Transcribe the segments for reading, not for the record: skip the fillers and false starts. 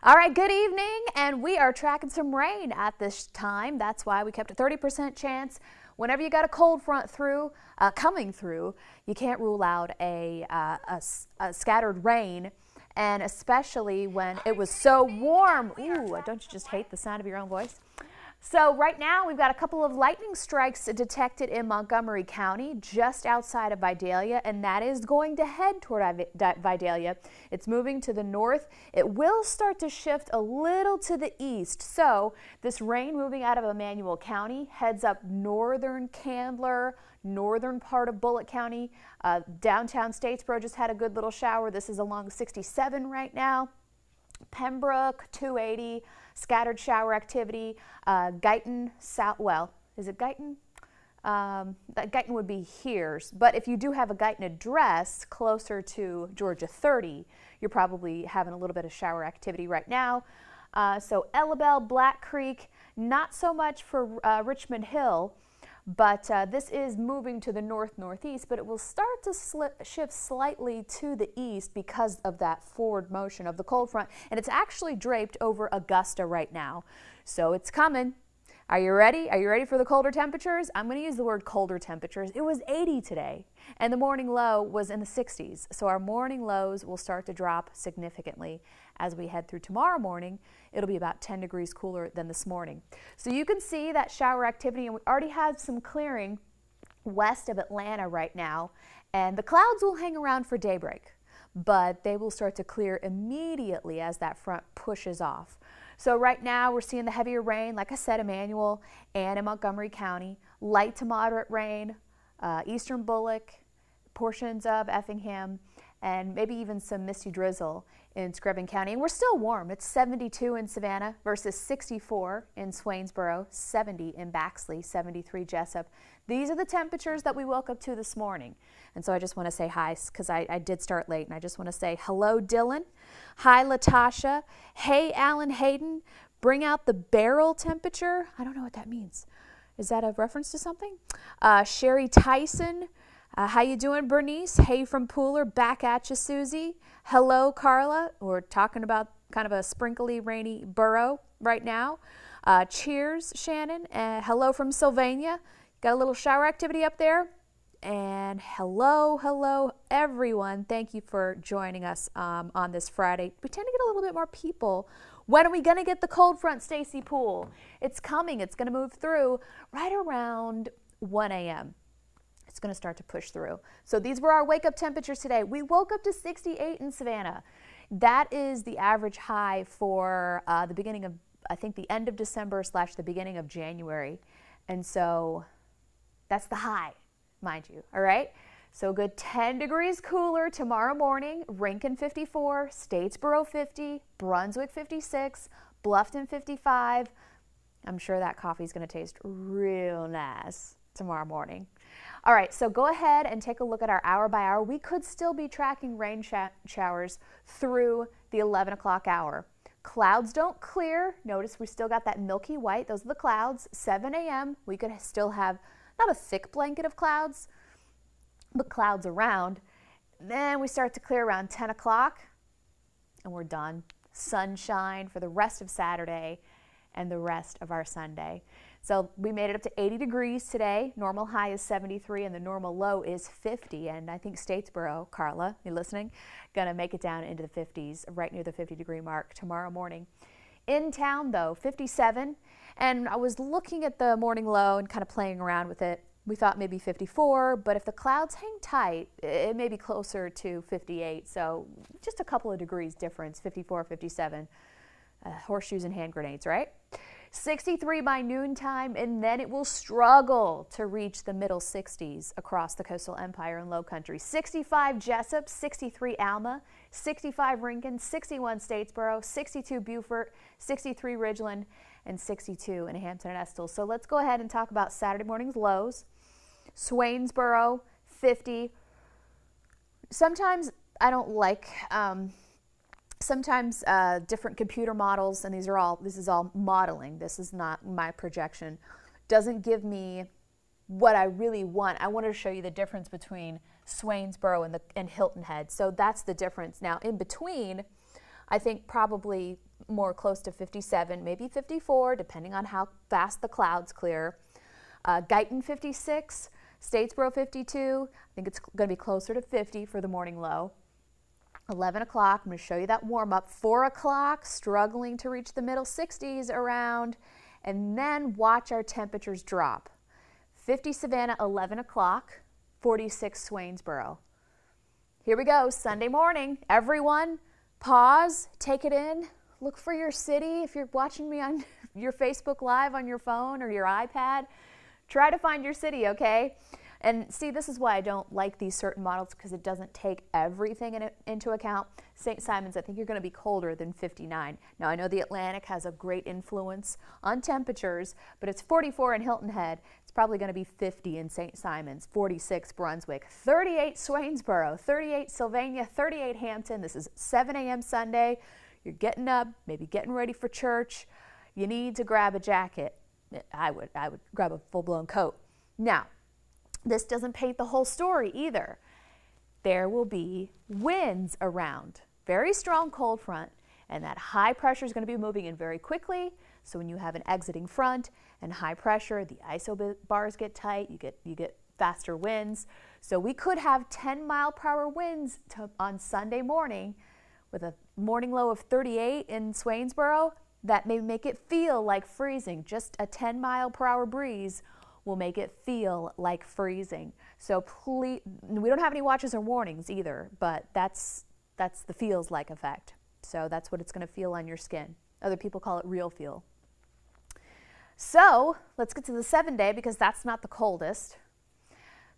All right, good evening, and we are tracking some rain at this time. That's why we kept a 30% chance. Whenever you got a cold front coming through, you can't rule out a scattered rain, and especially when it was so warm. Ooh, don't you just hate the sound of your own voice? So right now we've got a couple of lightning strikes detected in Montgomery County, just outside of Vidalia, and that is going to head toward Vidalia. It's moving to the north. It will start to shift a little to the east. So this rain moving out of Emmanuel County heads up northern Candler, northern part of Bullitt County. Downtown Statesboro just had a good little shower. This is along 67 right now. Pembroke, 280, scattered shower activity. Guyton, is it Guyton? Guyton would be here, but if you do have a Guyton address closer to Georgia 30, you're probably having a little bit of shower activity right now. So Ellabelle, Black Creek, not so much for Richmond Hill, but this is moving to the north-northeast, but it will start to shift slightly to the east because of that forward motion of the cold front, and it's actually draped over Augusta right now. So it's coming. Are you ready? Are you ready for the colder temperatures? I'm going to use the word colder temperatures. It was 80 today, and the morning low was in the 60s. So our morning lows will start to drop significantly. As we head through tomorrow morning, it'll be about 10 degrees cooler than this morning. So you can see that shower activity, and we already have some clearing west of Atlanta right now, and the clouds will hang around for daybreak, but they will start to clear immediately as that front pushes off. So right now we're seeing the heavier rain, like I said, Emmanuel and in Montgomery County, light to moderate rain, eastern Bullock, portions of Effingham, and maybe even some misty drizzle in Screven County. And we're still warm. It's 72 in Savannah versus 64 in Swainsboro, 70 in Baxley, 73 Jessup. These are the temperatures that we woke up to this morning. And so I just want to say hi, because I did start late, and I just want to say hello, Dylan. Hi, Latasha. Hey, Alan Hayden. Bring out the barrel temperature. I don't know what that means. Is that a reference to something? Sherry Tyson. How you doing, Bernice? Hey from Pooler, back at you, Susie. Hello, Carla. We're talking about kind of a sprinkly, rainy borough right now. Cheers, Shannon. Hello from Sylvania. Got a little shower activity up there. And hello, everyone. Thank you for joining us on this Friday. We tend to get a little bit more people. When are we going to get the cold front, Stacy Poole? It's coming. It's going to move through right around 1 a.m. It's going to start to push through. So these were our wake-up temperatures today. We woke up to 68 in Savannah. That is the average high for the beginning of, I think, the end of December / the beginning of January. And so that's the high, mind you, all right? So good 10 degrees cooler tomorrow morning. Rincon 54, Statesboro 50, Brunswick 56, Bluffton 55. I'm sure that coffee's going to taste real nice tomorrow morning. All right, so go ahead and take a look at our hour by hour. We could still be tracking rain showers through the 11 o'clock hour. Clouds don't clear. Notice we still got that milky white. Those are the clouds. 7 a.m., we could still have not a thick blanket of clouds, but clouds around. Then we start to clear around 10 o'clock, and we're done. Sunshine for the rest of Saturday and the rest of our Sunday. So we made it up to 80 degrees today. Normal high is 73 and the normal low is 50. And I think Statesboro, Carla, you listening? Gonna make it down into the 50s, right near the 50-degree mark tomorrow morning. In town though, 57. And I was looking at the morning low and kind of playing around with it. We thought maybe 54, but if the clouds hang tight, it may be closer to 58. So just a couple of degrees difference, 54, 57. Horseshoes and hand grenades, right? 63 by noontime, and then it will struggle to reach the middle 60s across the coastal empire and low country. 65 Jessup, 63 Alma, 65 Rincon, 61 Statesboro, 62 Beaufort, 63 Ridgeland, and 62 in Hampton and Estill. So let's go ahead and talk about Saturday morning's lows. Swainsboro, 50. Sometimes I don't like... Sometimes different computer models, and this is all modeling, this is not my projection, doesn't give me what I really want. I wanted to show you the difference between Swainsboro and Hilton Head. So that's the difference. Now in between, I think probably more close to 57, maybe 54, depending on how fast the clouds clear. Guyton 56, Statesboro 52. I think it's going to be closer to 50 for the morning low. 11 o'clock, I'm going to show you that warm up. 4 o'clock, struggling to reach the middle 60s around. And then watch our temperatures drop. 50 Savannah, 11 o'clock, 46 Swainsboro. Here we go, Sunday morning. Everyone, pause, take it in. Look for your city. If you're watching me on your Facebook Live on your phone or your iPad, try to find your city, okay? And see, this is why I don't like these certain models, because it doesn't take everything into account. St. Simons, I think you're going to be colder than 59. Now, I know the Atlantic has a great influence on temperatures, but it's 44 in Hilton Head. It's probably going to be 50 in St. Simons, 46 Brunswick, 38 Swainsboro, 38 Sylvania, 38 Hampton. This is 7 a.m. Sunday. You're getting up, maybe getting ready for church. You need to grab a jacket. I would grab a full-blown coat. Now, this doesn't paint the whole story either. There will be winds around, very strong cold front, and that high pressure is going to be moving in very quickly. So when you have an exiting front and high pressure, the isobars get tight, you get faster winds. So we could have 10-mile-per-hour winds on Sunday morning with a morning low of 38 in Swainsboro. That may make it feel like freezing. Just a 10-mile-per-hour breeze will make it feel like freezing. So please, we don't have any watches or warnings either, but that's the feels like effect. So that's what it's going to feel on your skin. Other people call it real feel. So let's get to the 7-day, because that's not the coldest.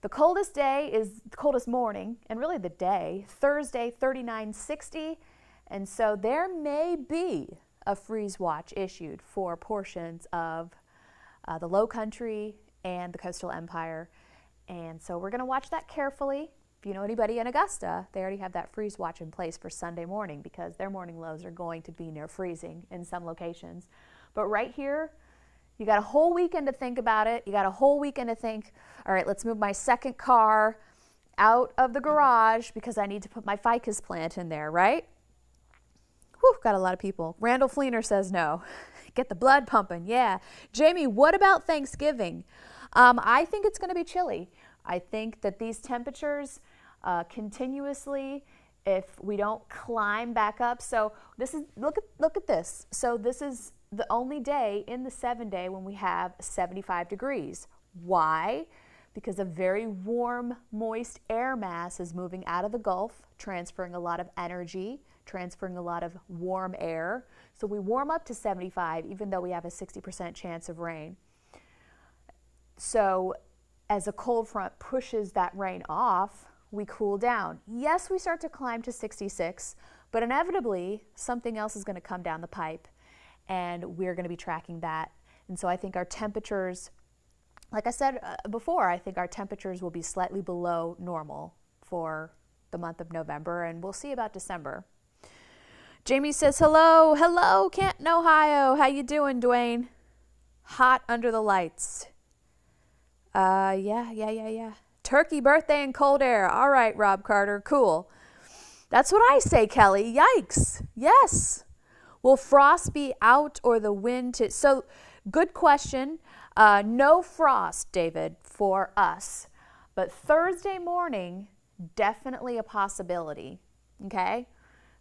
The coldest day is the coldest morning, and really the day, Thursday, 39, 60. And so there may be a freeze watch issued for portions of the Low Country and the Coastal Empire. And so we're going to watch that carefully. If you know anybody in Augusta, they already have that freeze watch in place for Sunday morning, because their morning lows are going to be near freezing in some locations. But right here, you got a whole weekend to think about it. You got a whole weekend to think, all right, let's move my second car out of the garage because I need to put my ficus plant in there, right? Whew, got a lot of people. Randall Fleener says no. Get the blood pumping, yeah. Jamie, what about Thanksgiving? I think it's going to be chilly. I think that these temperatures continuously, if we don't climb back up. So this is, look at this. So this is the only day in the 7-day when we have 75 degrees. Why? Because a very warm, moist air mass is moving out of the Gulf, transferring a lot of energy, transferring a lot of warm air. So we warm up to 75, even though we have a 60% chance of rain. So as a cold front pushes that rain off, we cool down. Yes, we start to climb to 66, but inevitably something else is going to come down the pipe, and we're going to be tracking that. And so I think our temperatures, like I said before, I think our temperatures will be slightly below normal for the month of November, and we'll see about December. Jamie says, hello, Canton, Ohio. How you doing, Dwayne? Hot under the lights. Yeah. Turkey birthday and cold air. All right, Rob Carter, cool. That's what I say, Kelly. Yikes. Yes. Will frost be out or the wind to... So, good question. No frost, David, for us. But Thursday morning, definitely a possibility. Okay?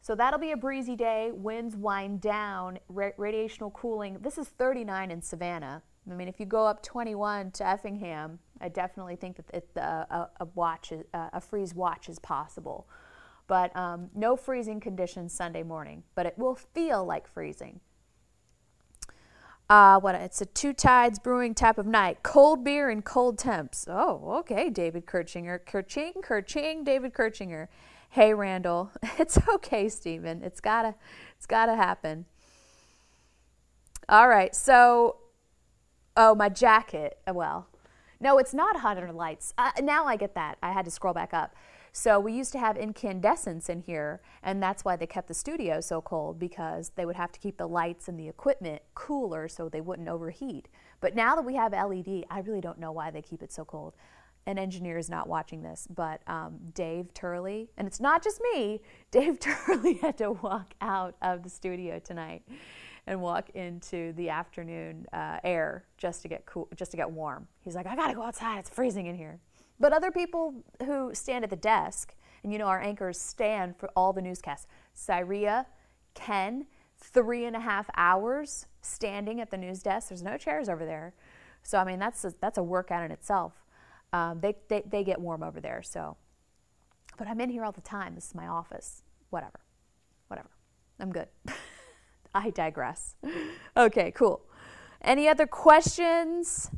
So that'll be a breezy day. Winds wind down. Radiational cooling. This is 39 in Savannah. I mean, if you go up 21 to Effingham, I definitely think that a freeze watch is possible. But no freezing conditions Sunday morning, but it will feel like freezing. It's a two tides brewing type of night. Cold beer and cold temps. Oh, okay, David Kirchinger. Kerching, David Kirchinger. Hey, Randall. It's okay, Stephen. It's gotta happen. All right, so... Oh, my jacket. Well, no, it's not hot under lights. Now I get that. I had to scroll back up. So we used to have incandescents in here, and that's why they kept the studio so cold, because they would have to keep the lights and the equipment cooler so they wouldn't overheat. But now that we have LED, I really don't know why they keep it so cold. an engineer is not watching this, but Dave Turley, and it's not just me, Dave Turley had to walk out of the studio tonight and walk into the afternoon air just to get cool, just to get warm. He's like, I gotta go outside, it's freezing in here. But other people who stand at the desk, and you know our anchors stand for all the newscasts. Syria, Ken, 3.5 hours standing at the news desk. There's no chairs over there. So, I mean, that's a workout in itself. They get warm over there. So, but I'm in here all the time. This is my office. Whatever. I'm good. I digress. Okay, cool. Any other questions?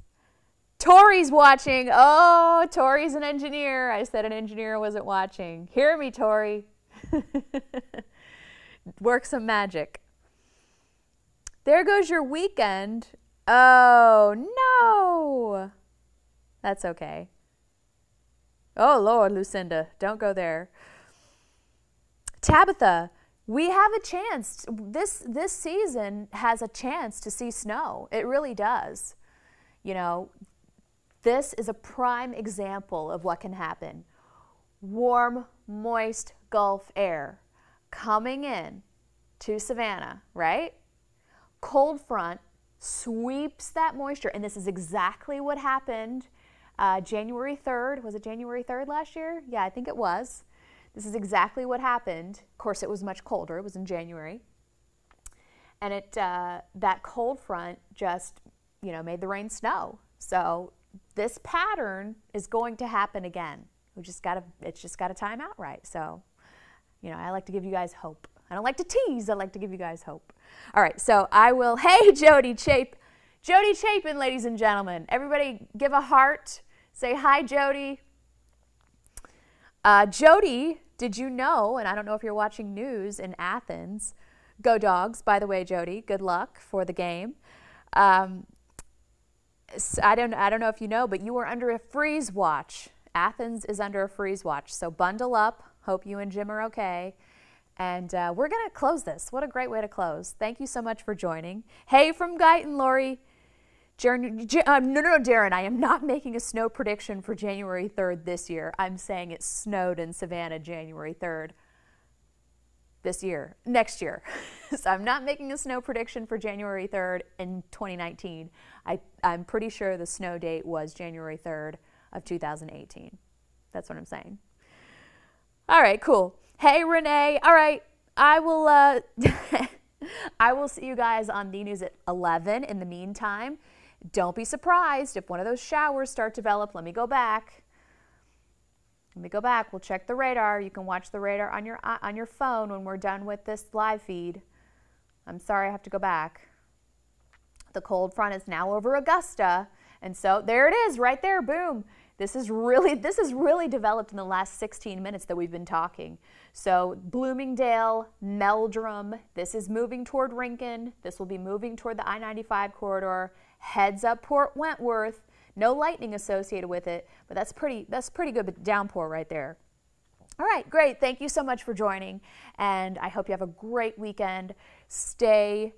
Tori's watching. Oh, Tori's an engineer. I said an engineer wasn't watching. Hear me, Tori. Work some magic. There goes your weekend. Oh, no. That's okay. Oh, Lord, Lucinda, don't go there. Tabitha, we have a chance. This season has a chance to see snow. It really does. You know, this is a prime example of what can happen. Warm, moist Gulf air coming in to Savannah, right? Cold front sweeps that moisture, and this is exactly what happened January 3rd. Was it January 3rd last year? Yeah, I think it was. This is exactly what happened. Of course, it was much colder. It was in January. And that cold front just, you know, made the rain snow. So this pattern is going to happen again. It's just got to time out right. So, you know, I like to give you guys hope. I don't like to tease. I like to give you guys hope. All right, so I will, hey, Jody Chapin, ladies and gentlemen. Everybody give a heart. Say hi, Jody. Jody, did you know, and I don't know if you're watching news in Athens, go Dogs, by the way, Jody, good luck for the game. I don't know if you know, but you are under a freeze watch. Athens is under a freeze watch, so bundle up. Hope you and Jim are okay. And we're going to close this. What a great way to close. Thank you so much for joining. Hey from Guyton, Lori. No, Darren, I am not making a snow prediction for January 3rd this year. I'm saying it snowed in Savannah January 3rd next year. So I'm not making a snow prediction for January 3rd in 2019. I'm pretty sure the snow date was January 3rd of 2018. That's what I'm saying. All right, cool. Hey, Renee. All right, I will I will see you guys on the news at 11. In the meantime, don't be surprised if one of those showers start to develop. Let me go back. We'll check the radar. You can watch the radar on your phone when we're done with this live feed. I'm sorry I have to go back. The cold front is now over Augusta, and so there it is, right there. Boom. This is really developed in the last 16 minutes that we've been talking. So Bloomingdale, Meldrum, this is moving toward Rincon. This will be moving toward the I-95 corridor. Heads up Port Wentworth. No lightning associated with it, but that's pretty good downpour right there. All right, great. Thank you so much for joining, and I hope you have a great weekend. Stay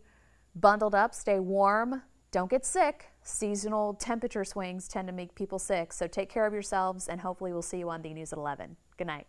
bundled up, stay warm, don't get sick. Seasonal temperature swings tend to make people sick, so take care of yourselves, and hopefully we'll see you on the news at 11. Good night.